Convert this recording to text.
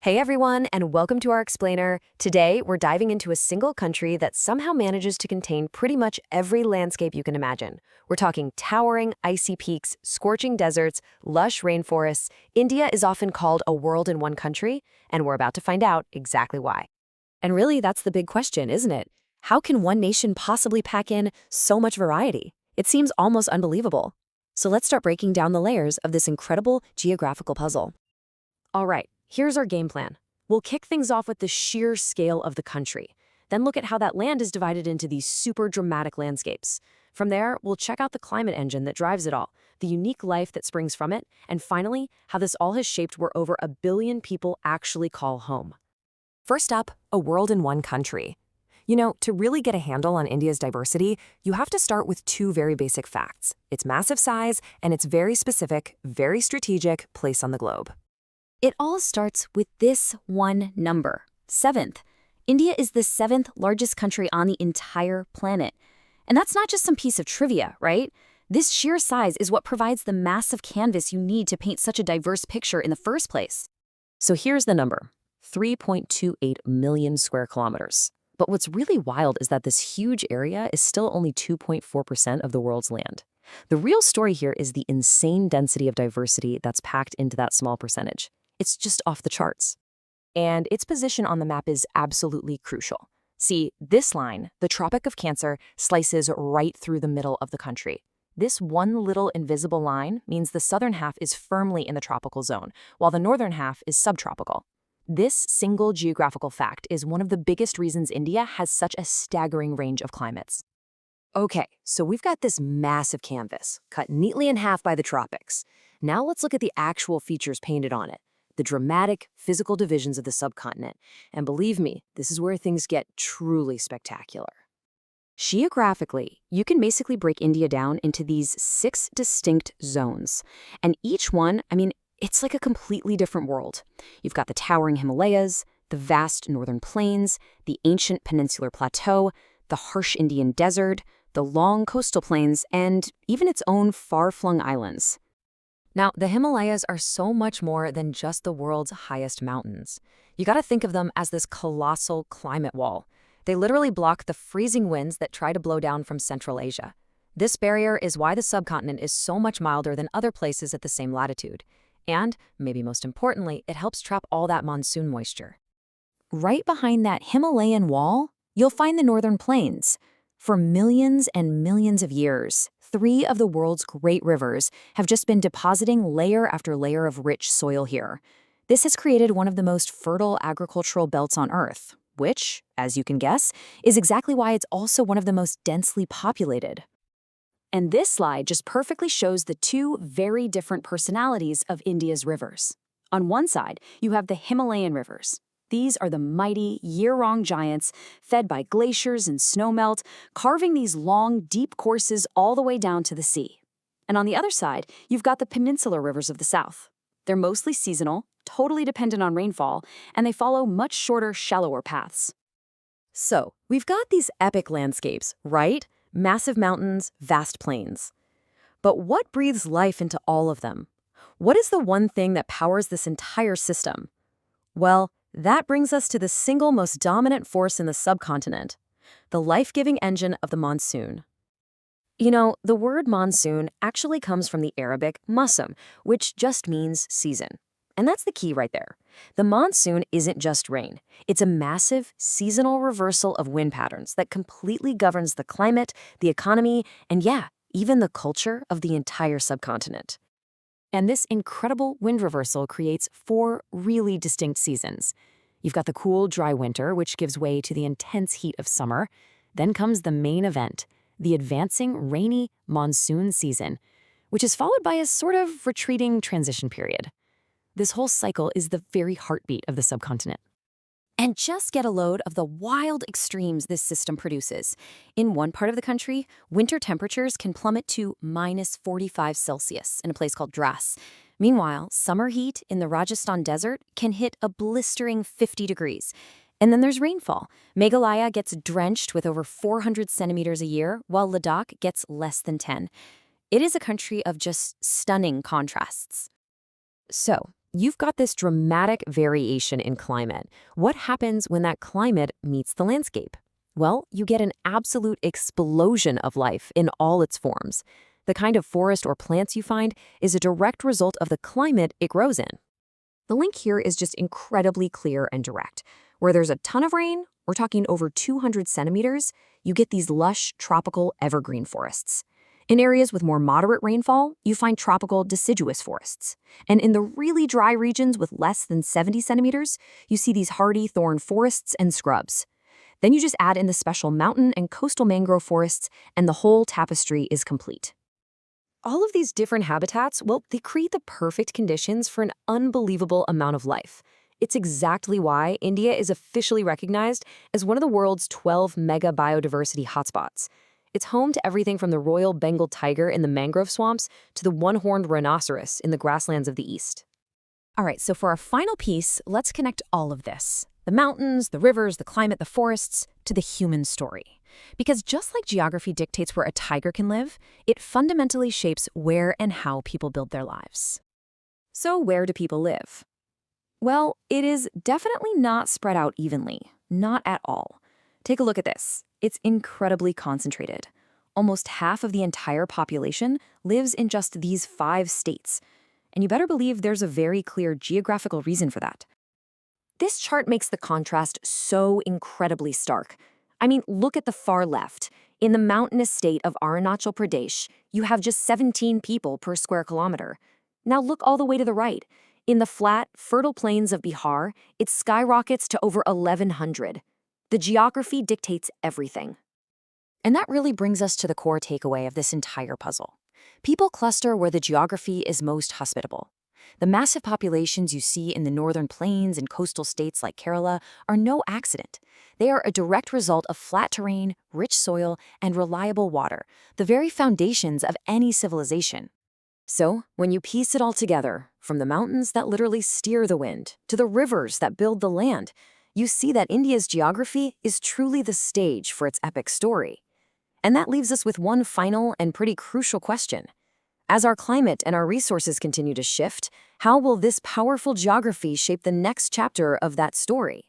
Hey everyone, and welcome to our explainer. Today, we're diving into a single country that somehow manages to contain pretty much every landscape you can imagine. We're talking towering, icy peaks, scorching deserts, lush rainforests. India is often called a world in one country, and we're about to find out exactly why. And really, that's the big question, isn't it? How can one nation possibly pack in so much variety? It seems almost unbelievable. So let's start breaking down the layers of this incredible geographical puzzle. All right, here's our game plan. We'll kick things off with the sheer scale of the country, then look at how that land is divided into these super dramatic landscapes. From there, we'll check out the climate engine that drives it all, the unique life that springs from it, and finally, how this all has shaped where over 1 billion people actually call home. First up, a world in one country. To really get a handle on India's diversity, you have to start with two very basic facts: its massive size and its very specific, very strategic place on the globe. It all starts with this one number, 7th. India is the 7th largest country on the entire planet. And that's not just some piece of trivia, right? This sheer size is what provides the massive canvas you need to paint such a diverse picture in the first place. So here's the number: 3.28 million square kilometers. But what's really wild is that this huge area is still only 2.4% of the world's land. The real story here is the insane density of diversity that's packed into that small percentage. It's just off the charts. And its position on the map is absolutely crucial. See, this line, the Tropic of Cancer, slices right through the middle of the country. This one little invisible line means the southern half is firmly in the tropical zone, while the northern half is subtropical. This single geographical fact is one of the biggest reasons India has such a staggering range of climates. Okay, so we've got this massive canvas, cut neatly in half by the tropics. Now let's look at the actual features painted on it, the dramatic physical divisions of the subcontinent. And believe me, this is where things get truly spectacular. Geographically, you can basically break India down into these 6 distinct zones. And each one, it's like a completely different world. You've got the towering Himalayas, the vast northern plains, the ancient peninsular plateau, the harsh Indian desert, the long coastal plains, and even its own far-flung islands. Now, the Himalayas are so much more than just the world's highest mountains. You gotta think of them as this colossal climate wall. They literally block the freezing winds that try to blow down from Central Asia. This barrier is why the subcontinent is so much milder than other places at the same latitude. And, maybe most importantly, it helps trap all that monsoon moisture. Right behind that Himalayan wall, you'll find the northern plains. For millions and millions of years, 3 of the world's great rivers have just been depositing layer after layer of rich soil here. This has created one of the most fertile agricultural belts on Earth, which, as you can guess, is exactly why it's also one of the most densely populated. And this slide just perfectly shows the two very different personalities of India's rivers. On one side, you have the Himalayan rivers. These are the mighty, year-round giants fed by glaciers and snowmelt, carving these long, deep courses all the way down to the sea. And on the other side, you've got the peninsular rivers of the south. They're mostly seasonal, totally dependent on rainfall, and they follow much shorter, shallower paths. So, we've got these epic landscapes, right? Massive mountains, vast plains. But what breathes life into all of them? What is the one thing that powers this entire system? Well, that brings us to the single most dominant force in the subcontinent, the life-giving engine of the monsoon. The word monsoon actually comes from the Arabic masum, which just means season. And that's the key right there. The monsoon isn't just rain. It's a massive, seasonal reversal of wind patterns that completely governs the climate, the economy, and even the culture of the entire subcontinent. And this incredible wind reversal creates 4 really distinct seasons. You've got the cool, dry winter, which gives way to the intense heat of summer. Then comes the main event, the advancing, rainy monsoon season, which is followed by a sort of retreating transition period. This whole cycle is the very heartbeat of the subcontinent. And just get a load of the wild extremes this system produces. In one part of the country, winter temperatures can plummet to -45 Celsius in a place called Dras. Meanwhile, summer heat in the Rajasthan desert can hit a blistering 50 degrees. And then there's rainfall. Meghalaya gets drenched with over 400 centimeters a year, while Ladakh gets less than 10. It is a country of just stunning contrasts. So, You've got this dramatic variation in climate. What happens when that climate meets the landscape? Well, you get an absolute explosion of life in all its forms. The kind of forest or plants you find is a direct result of the climate it grows in. The link here is just incredibly clear and direct. Where there's a ton of rain, we're talking over 200 centimeters, you get these lush, tropical evergreen forests. In areas with more moderate rainfall, you find tropical deciduous forests. And in the really dry regions with less than 70 centimeters, you see these hardy thorn forests and scrubs. Then you just add in the special mountain and coastal mangrove forests, and the whole tapestry is complete. All of these different habitats, well, they create the perfect conditions for an unbelievable amount of life. It's exactly why India is officially recognized as one of the world's 12 mega biodiversity hotspots. It's home to everything from the Royal Bengal tiger in the mangrove swamps to the one-horned rhinoceros in the grasslands of the east. All right, so for our final piece, let's connect all of this. The mountains, the rivers, the climate, the forests, to the human story. Because just like geography dictates where a tiger can live, it fundamentally shapes where and how people build their lives. So where do people live? Well, it is definitely not spread out evenly. Not at all. Take a look at this. It's incredibly concentrated. Almost half of the entire population lives in just these 5 states. And you better believe there's a very clear geographical reason for that. This chart makes the contrast so incredibly stark. I mean, look at the far left. In the mountainous state of Arunachal Pradesh, you have just 17 people per square kilometer. Now look all the way to the right. In the flat, fertile plains of Bihar, it skyrockets to over 1,100. The geography dictates everything. And that really brings us to the core takeaway of this entire puzzle. People cluster where the geography is most hospitable. The massive populations you see in the northern plains and coastal states like Kerala are no accident. They are a direct result of flat terrain, rich soil, and reliable water, the very foundations of any civilization. So, when you piece it all together, from the mountains that literally steer the wind to the rivers that build the land, you see that India's geography is truly the stage for its epic story. And that leaves us with one final and pretty crucial question. As our climate and our resources continue to shift, how will this powerful geography shape the next chapter of that story?